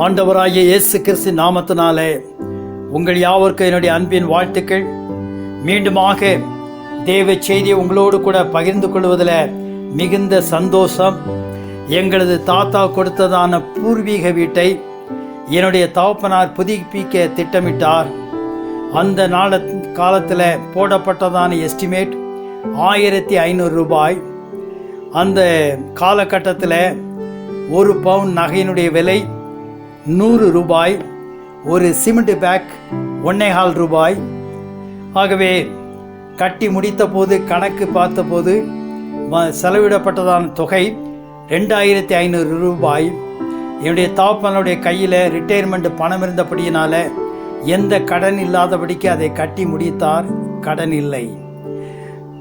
ஆண்டவராகிய இயேசு கிறிஸ்து நாமத்தினாலே உங்கள் யாவருக்கும் என்னுடைய அன்பின் வாழ்த்துக்கள். மீண்டுமாக தேவ செய்தியை உங்களோடு கூட பகிர்ந்து கொள்வதில் மிகுந்த சந்தோஷம். எங்களது தாத்தா கொடுத்ததான பூர்வீக வீட்டை என்னுடைய தகப்பனார் புதுப்பிக்க திட்டமிட்டார். அந்த காலத்தில் போடப்பட்டதான எஸ்டிமேட் 1500 ரூபாய். அந்த காலகட்டத்தில் ஒரு பவுன் நகையினுடைய விலை 100 ரூபாய், ஒரு சிமெண்ட் பேக் 1.25 ரூபாய். ஆகவே கட்டி முடித்த போது கணக்கு பார்த்தபோது செலவிடப்பட்டதான தொகை 2500 ரூபாய். என்னுடைய தாப்பனுடைய கையில் ரிட்டையர்மெண்ட் பணம் இருந்தபடியினால எந்த கடன் இல்லாதபடிக்கு அதை கட்டி முடித்தார். கடன் இல்லை.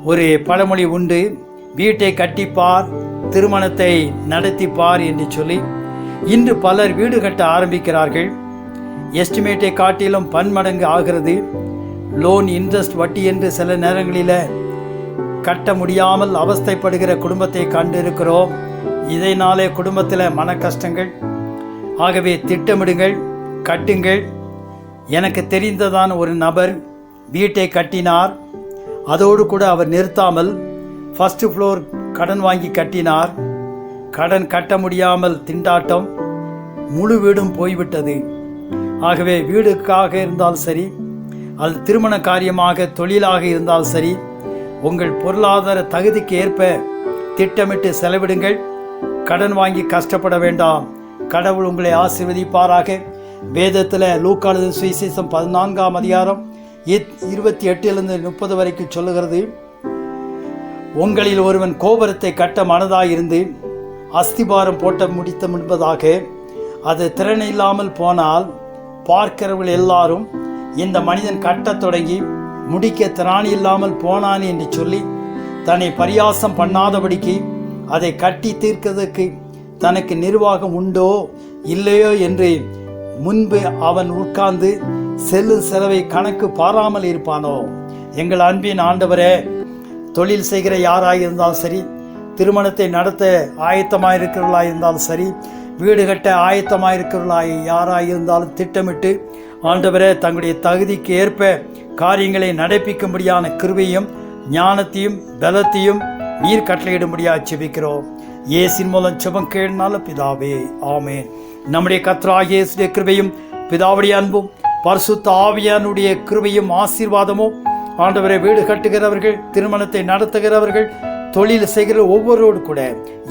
ஒரு பழமொழி உண்டு, வீட்டை கட்டிப்பார் திருமணத்தை நடத்திப்பார் என்று சொல்லி இன்று பலர் வீடு கட்ட ஆரம்பிக்கிறார்கள். எஸ்டிமேட்டை காட்டிலும் பன்மடங்கு ஆகிறது. லோன், இன்ட்ரெஸ்ட், வட்டி என்று சில நேரங்களில் கட்ட முடியாமல் அவஸ்தைப்படுகிற குடும்பத்தை கண்டிருக்கிறோம். இதனாலே குடும்பத்தில் மன கஷ்டங்கள். ஆகவே திட்டமிடுங்கள், கட்டுங்கள். எனக்கு தெரிந்ததான ஒரு நபர் வீட்டை கட்டினார். அதோடு கூட அவர் நிறுத்தாமல் ஃபர்ஸ்ட் ஃப்ளோர் கடன் வாங்கி கட்டினார். கடன் கட்ட முடியாமல் திண்டாட்டம், முழு வீடும் போய்விட்டது. ஆகவே வீடுக்காக இருந்தாலும் சரி, அது திருமண காரியமாக தொழிலாக இருந்தால் சரி, உங்கள் பொருளாதார தகுதிக்கு ஏற்ப திட்டமிட்டு செலவிடுங்கள். கடன் வாங்கி கஷ்டப்பட வேண்டாம். கடவுள் உங்களை ஆசீர்வதிப்பாராக. வேதத்தில் லூக்கா எழுதின சுவிசேஷம் 14ஆம் அதிகாரம் 28 வரைக்கும் சொல்லுகிறது, உங்களில் ஒருவன் கோபுரத்தை கட்ட மனதாயிருந்து அஸ்திபாரம் போட்ட முடித்த முன்பதாக அது திறன் இல்லாமல் போனால் பார்க்கிறவர்கள் எல்லாரும் இந்த மனிதன் கட்டத் தொடங்கி முடிக்க திராணி இல்லாமல் போனான் என்று சொல்லி தன்னை பரியாசம் பண்ணாதபடிக்கு அதை கட்டி தீர்க்கிறதுக்கு தனக்கு நிர்வாகம் உண்டோ இல்லையோ என்று முன்பு அவன் உட்கார்ந்து செல்லும் செலவை கணக்கு பாராமல் இருப்பானோ? எங்கள் அன்பின் ஆண்டவரே, தொழில் செய்கிற யாராக இருந்தாலும் சரி, திருமணத்தை நடத்த ஆயத்தமாக இருக்கிறவர்களாக இருந்தாலும் சரி, வீடு கட்ட ஆயத்தமாக இருக்கிறவர்களாக யாராக இருந்தாலும் திட்டமிட்டு ஆண்டவரே தங்களுடைய தகுதிக்கு ஏற்ப காரியங்களை நடப்பிக்கும்படியான கிருபையும் ஞானத்தையும் பலத்தையும் நீர் கட்டளையிடும்படியாக செபிக்கிறோம். இயேசின் மூலம் செபம் கேளுனால பிதாவே, ஆமேன். நம்முடைய கர்த்தராகிய இயேசுடைய கிருபையும் பிதாவுடைய அன்பும் பரிசுத்த ஆவியானுடைய கிருபையும் ஆசீர்வாதமும் ஆண்டவரை வீடு கட்டுகிறவர்கள், திருமணத்தை நடத்துகிறவர்கள், தொழில் செய்கிற ஒவ்வொருவரோடு கூட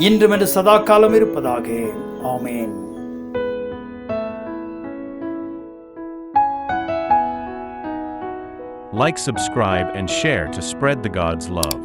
இன்றும் என்று சதா காலம் இருப்பதாக. ஆமேன். Like, subscribe and share to spread the God's love.